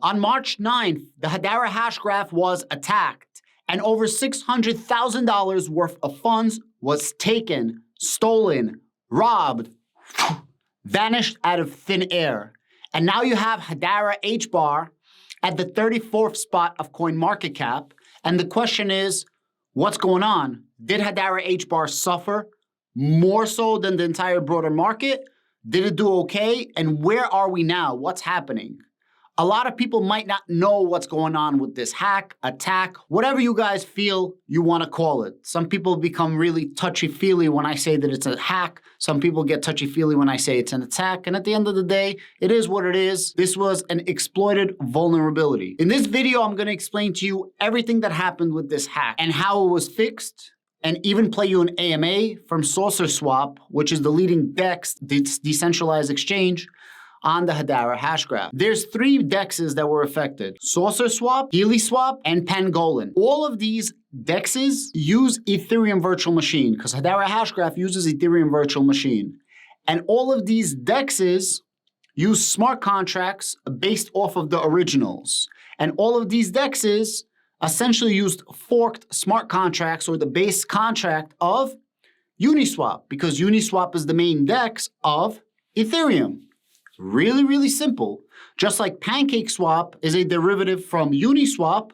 On March 9th, the Hedera hash graph was attacked and over $600,000 worth of funds was taken, stolen, robbed, vanished out of thin air. And now you have Hedera Hbar at the 34th spot of CoinMarketCap. And the question is, what's going on? Did Hedera Hbar suffer more so than the entire broader market? Did it do okay? And where are we now? What's happening? A lot of people might not know what's going on with this hack, attack, whatever you guys feel you want to call it. Some people become really touchy-feely when I say that it's a hack. Some people get touchy-feely when I say it's an attack. And at the end of the day, it is what it is. This was an exploited vulnerability. In this video, I'm going to explain to you everything that happened with this hack and how it was fixed, and even play you an AMA from SalsaSwap, which is the leading DEX, decentralized exchange, on the Hedera hash graph. There's 3 DEXs that were affected: SalsaSwap, HeliSwap, and Pangolin. All of these DEXs use Ethereum virtual machine because Hedera hash graph uses Ethereum virtual machine. And all of these DEXs use smart contracts based off of the originals. And all of these DEXs essentially used forked smart contracts or the base contract of Uniswap because Uniswap is the main DEX of Ethereum. Really, really simple. Just like PancakeSwap is a derivative from Uniswap,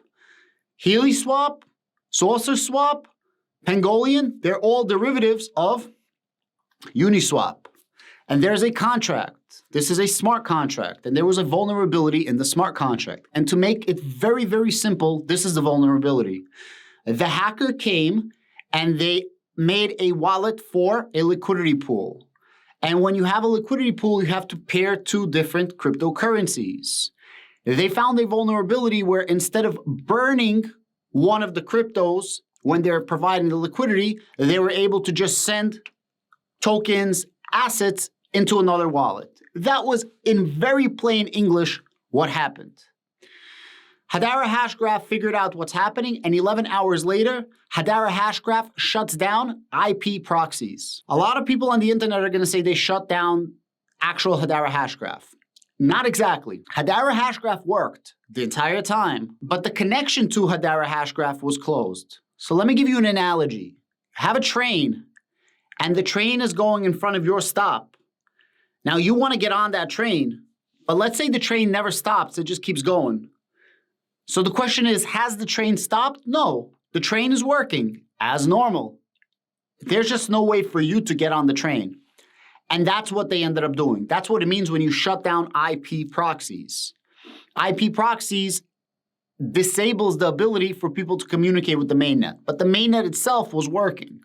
HeliSwap, SalsaSwap, Pangolin, they're all derivatives of Uniswap. And there's a contract. This is a smart contract, and there was a vulnerability in the smart contract. And to make it very, very simple, this is the vulnerability. The hacker came and they made a wallet for a liquidity pool. And when you have a liquidity pool, you have to pair 2 different cryptocurrencies. They found a vulnerability where instead of burning one of the cryptos when they're providing the liquidity, they were able to just send tokens, assets into another wallet. That was, in very plain English, what happened. Hedera hash graph figured out what's happening, and 11 hours later, Hedera hash graph shuts down IP proxies. A lot of people on the internet are going to say they shut down actual Hedera hash graph. Not exactly. Hedera hash graph worked the entire time, but the connection to Hedera hash graph was closed. So let me give you an analogy. Have a train, and the train is going in front of your stop. Now you want to get on that train, but let's say the train never stops, it just keeps going. So the question is, has the train stopped? No, the train is working as normal. There's just no way for you to get on the train. And that's what they ended up doing. That's what it means when you shut down IP proxies. IP proxies disables the ability for people to communicate with the mainnet, but the mainnet itself was working.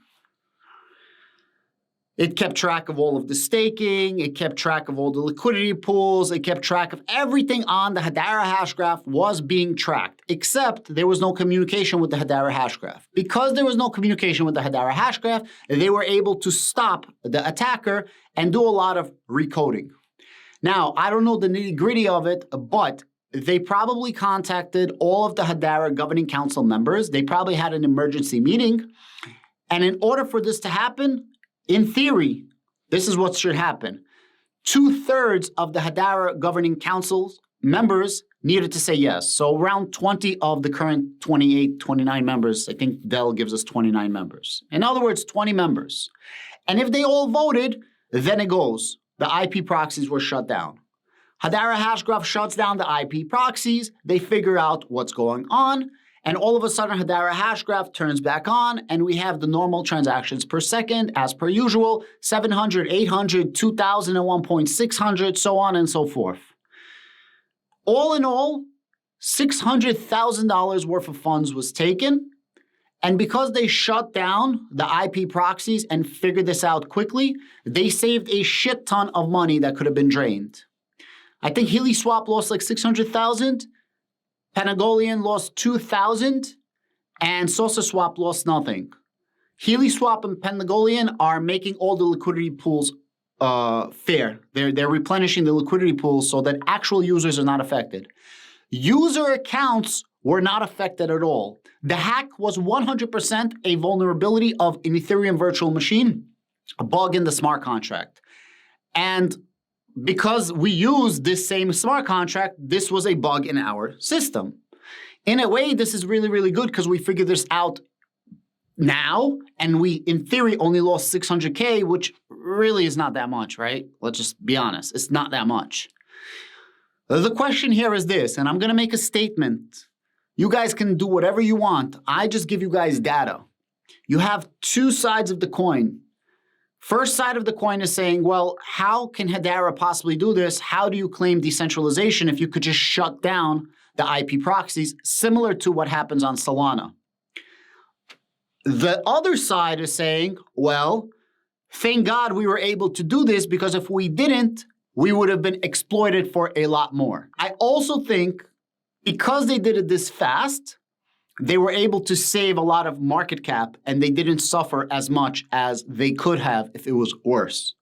It kept track of all of the staking, it kept track of all the liquidity pools, it kept track of everything on the Hedera hash graph was being tracked, except there was no communication with the Hedera hash graph. Because there was no communication with the Hedera hash graph, they were able to stop the attacker and do a lot of recoding. Now, I don't know the nitty-gritty of it, but they probably contacted all of the Hedera governing council members. They probably had an emergency meeting. And in order for this to happen, in theory, this is what should happen. 2/3 of the Hedera governing council members needed to say yes. So around 20 of the current 28, 29 members, I think Dell gives us 29 members. In other words, 20 members. And if they all voted, then it goes. The IP proxies were shut down. Hedera Hashgraph shuts down the IP proxies. They figure out what's going on. And all of a sudden, Hedera Hashgraph turns back on, and we have the normal transactions per second, as per usual, 700, 800, 2,000, and 1.600, so on and so forth. All in all, $600,000 worth of funds was taken. And because they shut down the IP proxies and figured this out quickly, they saved a shit ton of money that could have been drained. I think HeliSwap lost like 600,000. Pangolin lost 2,000, and SalsaSwap lost nothing. HeliSwap and Pangolin are making all the liquidity pools fair. They're replenishing the liquidity pools so that actual users are not affected. User accounts were not affected at all. The hack was 100% a vulnerability of an Ethereum virtual machine, a bug in the smart contract. And because we use this same smart contract, this was a bug in our system. In a way, this is really, really good because we figured this out now, and we, in theory, only lost 600K, which really is not that much, right? Let's just be honest. It's not that much. The question here is this, and I'm going to make a statement. You guys can do whatever you want. I just give you guys data. You have two sides of the coin. First side of the coin is saying, well, how can Hedera possibly do this? How do you claim decentralization if you could just shut down the IP proxies, similar to what happens on Solana? The other side is saying, well, thank God we were able to do this, because if we didn't, we would have been exploited for a lot more. I also think because they did it this fast, they were able to save a lot of market cap and they didn't suffer as much as they could have if it was worse.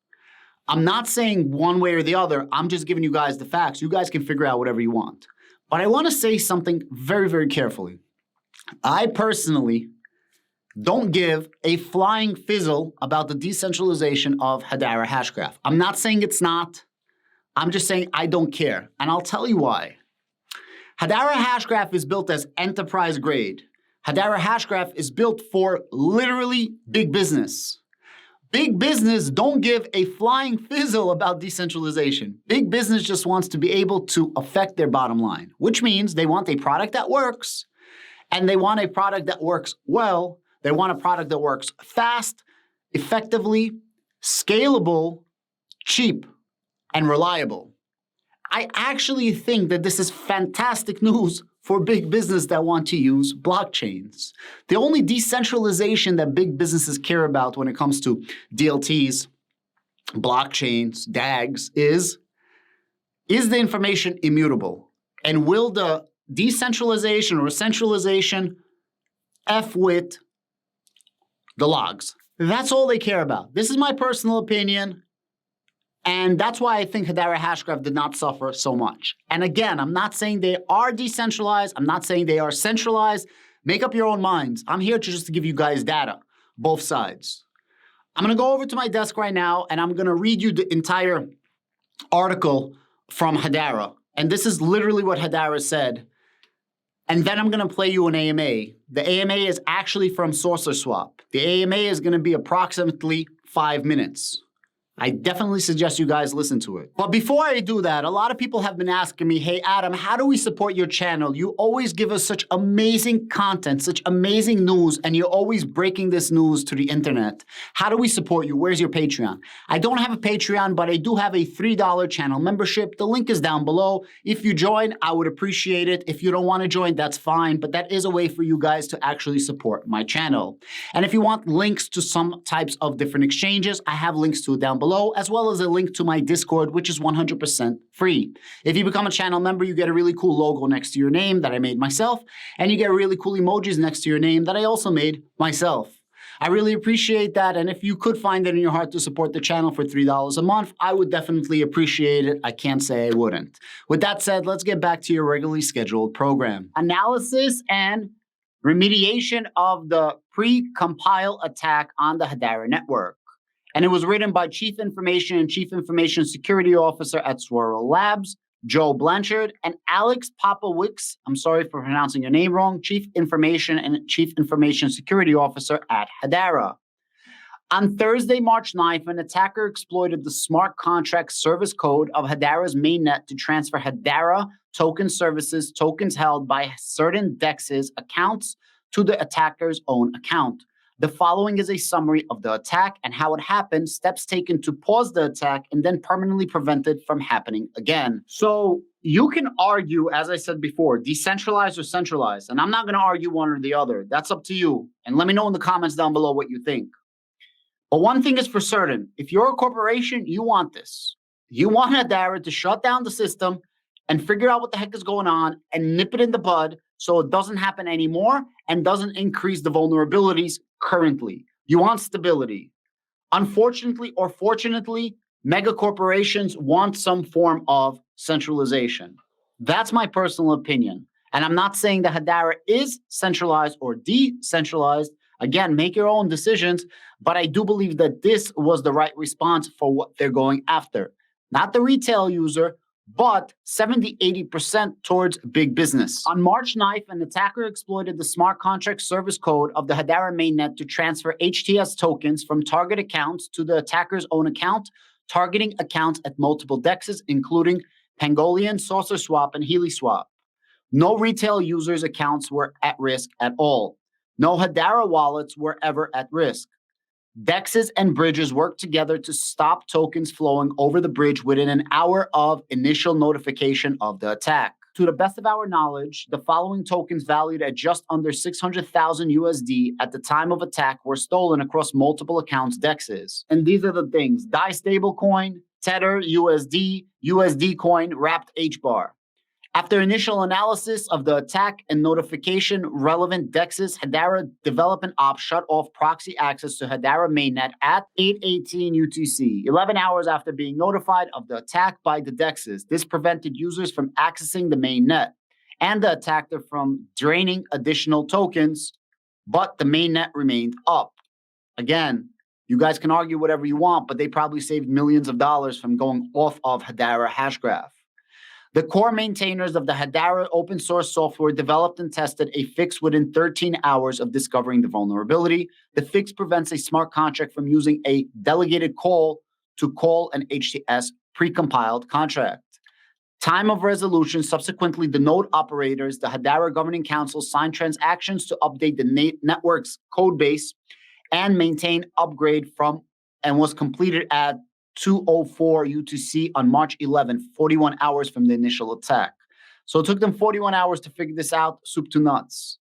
I'm not saying one way or the other. I'm just giving you guys the facts. You guys can figure out whatever you want. But I want to say something very, very carefully. I personally don't give a flying fizzle about the decentralization of Hedera Hashgraph. I'm not saying it's not. I'm just saying I don't care. And I'll tell you why. Hedera Hashgraph is built as enterprise grade. Hedera Hashgraph is built for literally big business. Big business don't give a flying fizzle about decentralization. Big business just wants to be able to affect their bottom line, which means they want a product that works, and they want a product that works well. They want a product that works fast, effectively, scalable, cheap, and reliable. I actually think that this is fantastic news for big business that want to use blockchains. The only decentralization that big businesses care about when it comes to DLTs, blockchains, DAGs is the information immutable? And will the decentralization or centralization F with the logs? That's all they care about. This is my personal opinion. And that's why I think Hedera Hashgraph did not suffer so much. And again, I'm not saying they are decentralized. I'm not saying they are centralized. Make up your own minds. I'm here just to give you guys data, both sides. I'm going to go over to my desk right now, and I'm going to read you the entire article from Hedera. And this is literally what Hedera said. And then I'm going to play you an AMA. The AMA is actually from SalsaSwap. The AMA is going to be approximately 5 minutes. I definitely suggest you guys listen to it. But before I do that, a lot of people have been asking me, hey, Adam, how do we support your channel? You always give us such amazing content, such amazing news, and you're always breaking this news to the internet. How do we support you? Where's your Patreon? I don't have a Patreon, but I do have a $3 channel membership. The link is down below. If you join, I would appreciate it. If you don't want to join, that's fine, but that is a way for you guys to actually support my channel. And if you want links to some types of different exchanges, I have links to it down below, as well as a link to my Discord, which is 100% free. If you become a channel member, you get a really cool logo next to your name that I made myself, and you get really cool emojis next to your name that I also made myself. I really appreciate that, and if you could find it in your heart to support the channel for $3 a month, I would definitely appreciate it. I can't say I wouldn't. With that said, let's get back to your regularly scheduled program. Analysis and remediation of the pre-compile attack on the Hedera network. And it was written by Chief Information and Chief Information Security Officer at Swirl Labs, Joe Blanchard, and Alex Popowicz, I'm sorry for pronouncing your name wrong, Chief Information and Chief Information Security Officer at Hedera. On Thursday, March 9th, an attacker exploited the smart contract service code of Hedera's mainnet to transfer Hedera token services, tokens held by certain DEXs accounts, to the attacker's own account. The following is a summary of the attack and how it happened, steps taken to pause the attack, and then permanently prevent it from happening again. So you can argue, as I said before, decentralized or centralized, and I'm not going to argue one or the other. That's up to you. And let me know in the comments down below what you think. But one thing is for certain, if you're a corporation, you want this. You want Hedera to shut down the system and figure out what the heck is going on and nip it in the bud so it doesn't happen anymore and doesn't increase the vulnerabilities currently. You want stability. Unfortunately or fortunately, mega corporations want some form of centralization. That's my personal opinion. And I'm not saying that Hedera is centralized or decentralized. Again, make your own decisions. But I do believe that this was the right response for what they're going after. Not the retail user, but 70-80% towards big business. On March 9th, an attacker exploited the smart contract service code of the Hedera mainnet to transfer HTS tokens from target accounts to the attacker's own account, targeting accounts at multiple DEXs, including Pangolian, SalsaSwap, and HeliSwap. No retail users' accounts were at risk at all. No Hedera wallets were ever at risk. DEXs and bridges worked together to stop tokens flowing over the bridge within an hour of initial notification of the attack. To the best of our knowledge, the following tokens valued at just under 600,000 USD at the time of attack were stolen across multiple accounts DEXs. And these are the things: DAI stablecoin, Tether USD, USD coin, wrapped Hbar. After initial analysis of the attack and notification relevant DEXs, Hedera Development Ops shut off proxy access to Hedera mainnet at 8:18 UTC, 11 hours after being notified of the attack by the DEXs. This prevented users from accessing the mainnet and the attacker from draining additional tokens, but the mainnet remained up. Again, you guys can argue whatever you want, but they probably saved millions of dollars from going off of Hedera Hashgraph. The core maintainers of the Hedera open source software developed and tested a fix within 13 hours of discovering the vulnerability. The fix prevents a smart contract from using a delegated call to call an HTS precompiled contract. Time of resolution: subsequently, the node operators, the Hedera Governing Council, signed transactions to update the network's code base and maintain upgrade and was completed at 2:04 UTC on March 11th, 41 hours from the initial attack. So it took them 41 hours to figure this out, soup to nuts.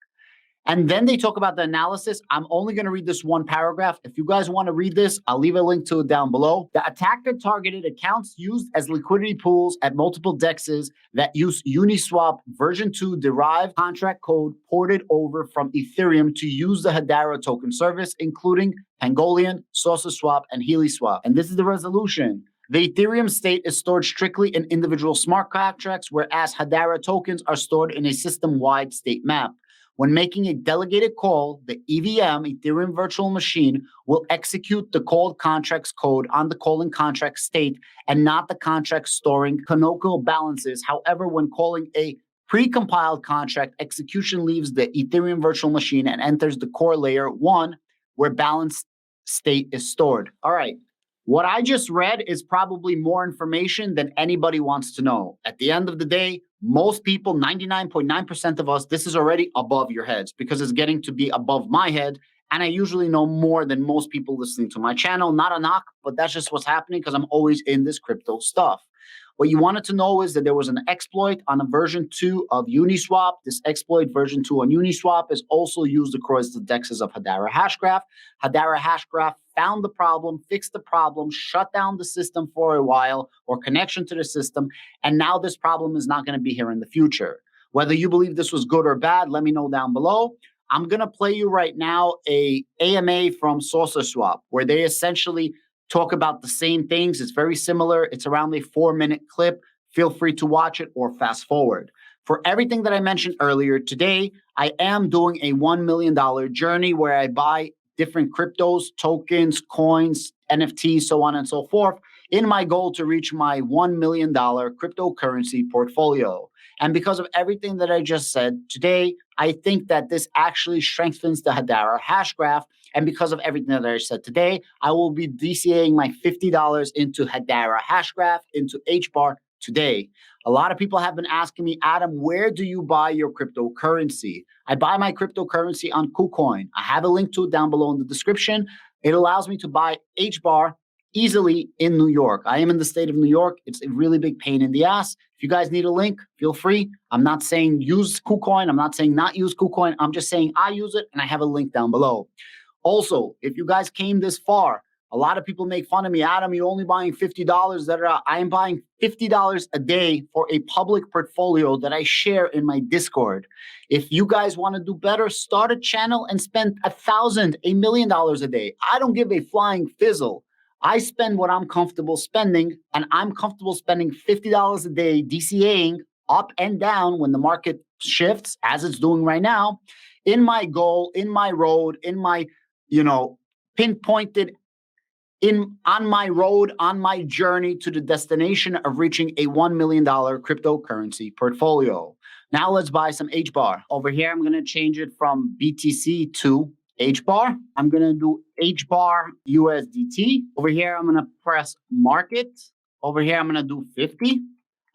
And then they talk about the analysis. I'm only going to read this one paragraph. If you guys want to read this, I'll leave a link to it down below. The attacker targeted accounts used as liquidity pools at multiple DEXs that use Uniswap version 2 derived contract code ported over from Ethereum to use the Hedera token service, including Pangolian, SalsaSwap, and HeliSwap. And this is the resolution. The Ethereum state is stored strictly in individual smart contracts, whereas Hedera tokens are stored in a system-wide state map. When making a delegated call, the EVM, Ethereum Virtual Machine, will execute the called contract's code on the calling contract state and not the contract storing canonical balances. However, when calling a precompiled contract, execution leaves the Ethereum Virtual Machine and enters the core layer 1, where balanced state is stored. All right. What I just read is probably more information than anybody wants to know. At the end of the day, most people, 99.9% of us, this is already above your heads because it's getting to be above my head. And I usually know more than most people listening to my channel. Not a knock, but that's just what's happening because I'm always in this crypto stuff. What you wanted to know is that there was an exploit on a version 2 of Uniswap. This exploit version 2 on Uniswap is also used across the DEXs of Hedera Hashgraph. Hedera Hashgraph found the problem, fixed the problem, shut down the system for a while or connection to the system, and now this problem is not going to be here in the future. Whether you believe this was good or bad, let me know down below. I'm going to play you right now a AMA from SalsaSwap, where they essentially talk about the same things. It's very similar. It's around a 4-minute clip. Feel free to watch it or fast forward. For everything that I mentioned earlier, today I am doing a $1 million journey where I buy different cryptos, tokens, coins, NFTs, so on and so forth, in my goal to reach my $1 million cryptocurrency portfolio. And because of everything that I just said today, I think that this actually strengthens the Hedera Hashgraph. And because of everything that I said today, I will be DCAing my $50 into Hedera Hashgraph, into Hbar today. A lot of people have been asking me, Adam, where do you buy your cryptocurrency? I buy my cryptocurrency on KuCoin. I have a link to it down below in the description. It allows me to buy Hbar easily in New York. I am in the state of New York. It's a really big pain in the ass. If you guys need a link, feel free. I'm not saying use KuCoin. I'm not saying not use KuCoin. I'm just saying I use it, and I have a link down below. Also, if you guys came this far, a lot of people make fun of me. Adam, you're only buying $50. I am buying $50 a day for a public portfolio that I share in my Discord. If you guys want to do better, start a channel and spend $1,000, $1 million a day. I don't give a flying fizzle. I spend what I'm comfortable spending, and I'm comfortable spending $50 a day DCAing up and down when the market shifts, as it's doing right now, in my goal, in my road, in my, pinpointed on my road, on my journey to the destination of reaching a $1 million cryptocurrency portfolio. Now let's buy some HBAR. Over here, I'm going to change it from BTC to HBAR. I'm going to do HBAR USDT. Over here, I'm going to press market. Over here, I'm going to do 50.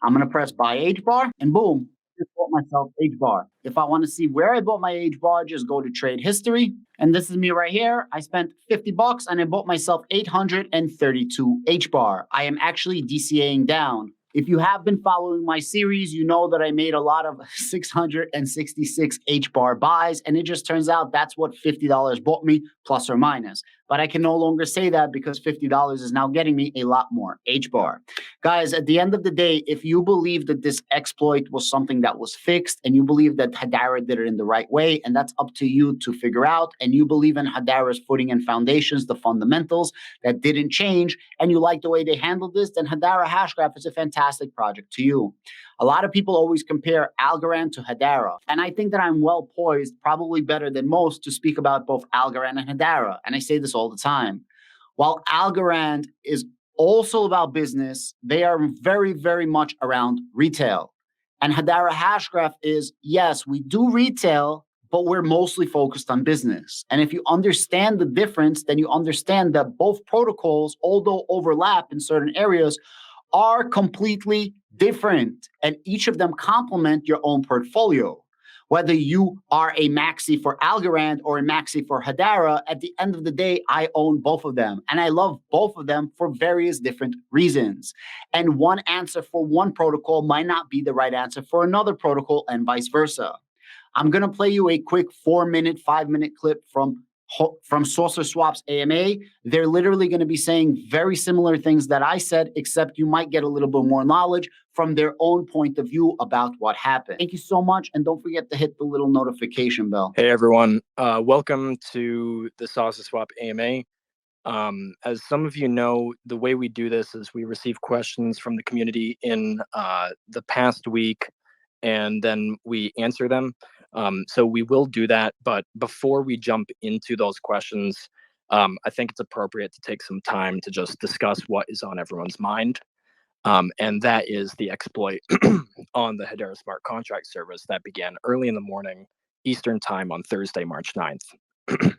I'm going to press buy HBAR and boom, just bought myself HBAR. If I want to see where I bought my HBAR, just go to trade history. And this is me right here. I spent $50 and I bought myself 832 HBAR. I am actually DCAing down. If you have been following my series, you know that I made a lot of 666 HBAR buys, and it just turns out that's what $50 bought me, plus or minus. But I can no longer say that because $50 is now getting me a lot more HBAR. Guys, at the end of the day, if you believe that this exploit was something that was fixed and you believe that Hedera did it in the right way, and that's up to you to figure out, and you believe in Hedera's footing and foundations, the fundamentals that didn't change, and you like the way they handled this, then Hedera Hashgraph is a fantastic project to you. A lot of people always compare Algorand to Hedera, and I think that I'm well poised, probably better than most, to speak about both Algorand and Hedera, and I say this all the time. While Algorand is also about business, they are very, very much around retail. And Hedera Hashgraph is, yes, we do retail, but we're mostly focused on business. And if you understand the difference, then you understand that both protocols, although overlap in certain areas, are completely different, and each of them complement your own portfolio. Whether you are a maxi for Algorand or a maxi for Hedera, at the end of the day, I own both of them. And I love both of them for various different reasons. And one answer for one protocol might not be the right answer for another protocol, and vice versa. I'm going to play you a quick 4-minute, 5-minute clip from SalsaSwap AMA. They're literally going to be saying very similar things that I said, except you might get a little bit more knowledge from their own point of view about what happened. Thank you so much, and don't forget to hit the little notification bell. Hey everyone, welcome to the SalsaSwap AMA. As some of you know, the way we do this is we receive questions from the community in the past week, and then we answer them. So we will do that, but before we jump into those questions, I think it's appropriate to take some time to just discuss what is on everyone's mind. And that is the exploit on the Hedera smart contract service that began early in the morning Eastern time on Thursday, March 9th.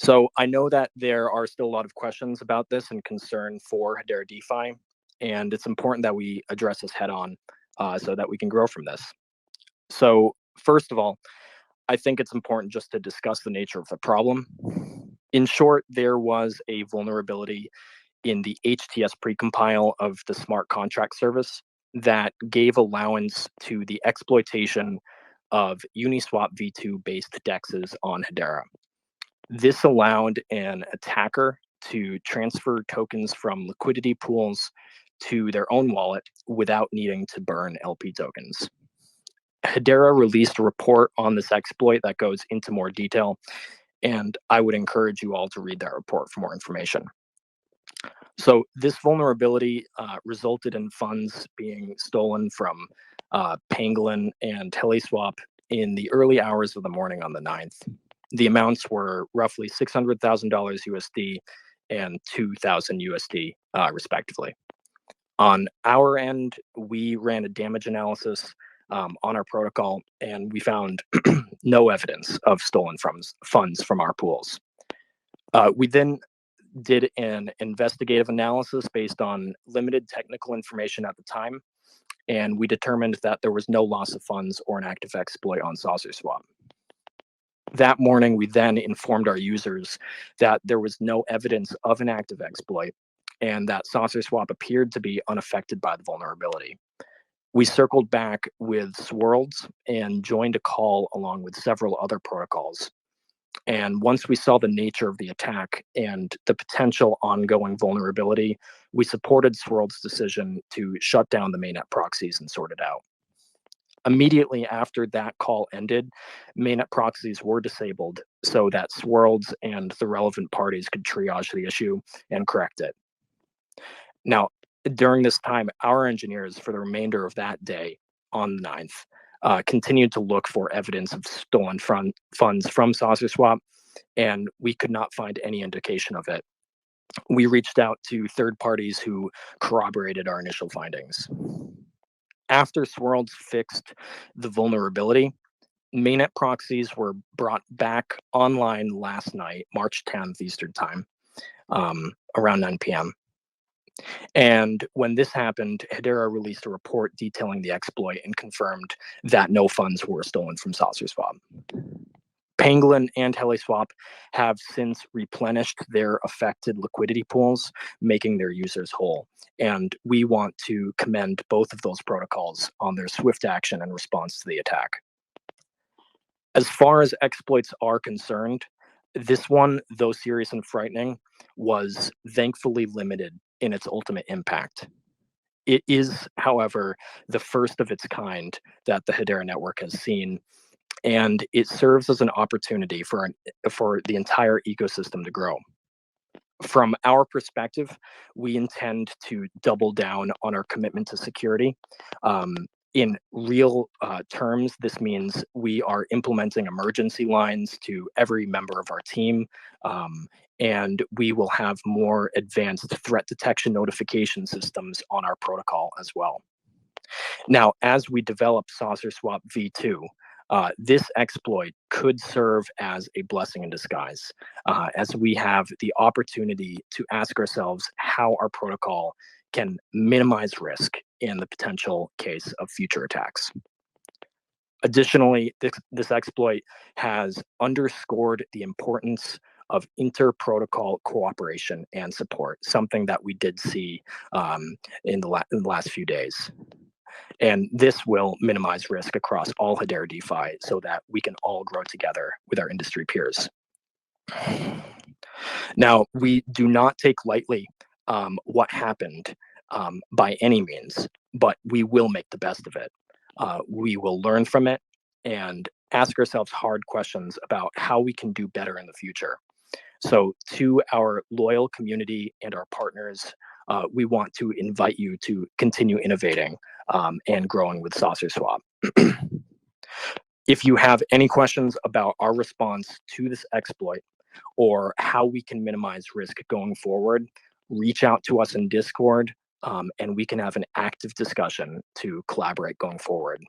So I know that there are still a lot of questions about this and concern for Hedera DeFi, and it's important that we address this head on so that we can grow from this. So first of all, I think it's important just to discuss the nature of the problem. In short, there was a vulnerability in the HTS precompile of the smart contract service that gave allowance to the exploitation of Uniswap v2 based dexes on Hedera. This allowed an attacker to transfer tokens from liquidity pools to their own wallet without needing to burn LP tokens. Hedera released a report on this exploit that goes into more detail, and I would encourage you all to read that report for more information. So this vulnerability resulted in funds being stolen from Pangolin and Teleswap in the early hours of the morning on the 9th. The amounts were roughly $600,000 USD and 2,000 USD, respectively. On our end, we ran a damage analysis on our protocol, and we found no evidence of stolen funds from our pools. We then did an investigative analysis based on limited technical information at the time, and we determined that there was no loss of funds or an active exploit on SalsaSwap. That morning, we then informed our users that there was no evidence of an active exploit and that SalsaSwap appeared to be unaffected by the vulnerability. We circled back with Swirlds and joined a call along with several other protocols. And once we saw the nature of the attack and the potential ongoing vulnerability, we supported Swirlds' decision to shut down the mainnet proxies and sort it out. Immediately after that call ended, mainnet proxies were disabled so that Swirlds and the relevant parties could triage the issue and correct it. Now, during this time, our engineers for the remainder of that day on the 9th continued to look for evidence of stolen funds from SalsaSwap, and we could not find any indication of it. we reached out to third parties who corroborated our initial findings. After Swirlds fixed the vulnerability, mainnet proxies were brought back online last night, March 10th Eastern Time, around 9 p.m. And when this happened, Hedera released a report detailing the exploit and confirmed that no funds were stolen from SalsaSwap. Pangolin and HeliSwap have since replenished their affected liquidity pools, making their users whole. And we want to commend both of those protocols on their swift action and response to the attack. As far as exploits are concerned, this one, though serious and frightening, was thankfully limited in its ultimate impact. It is, however, the first of its kind that the Hedera network has seen, and it serves as an opportunity for the entire ecosystem to grow. From our perspective, we intend to double down on our commitment to security. In real terms, this means we are implementing emergency lines to every member of our team, and we will have more advanced threat detection notification systems on our protocol as well. Now, as we develop SalsaSwap v2, this exploit could serve as a blessing in disguise, as we have the opportunity to ask ourselves how our protocol can minimize risk in the potential case of future attacks. Additionally, this exploit has underscored the importance of inter-protocol cooperation and support, something that we did see in the last few days. And this will minimize risk across all Hedera DeFi so that we can all grow together with our industry peers. Now, we do not take lightly what happened by any means, but we will make the best of it. We will learn from it and ask ourselves hard questions about how we can do better in the future. So to our loyal community and our partners, we want to invite you to continue innovating and growing with SalsaSwap. If you have any questions about our response to this exploit or how we can minimize risk going forward, reach out to us in Discord, and we can have an active discussion to collaborate going forward.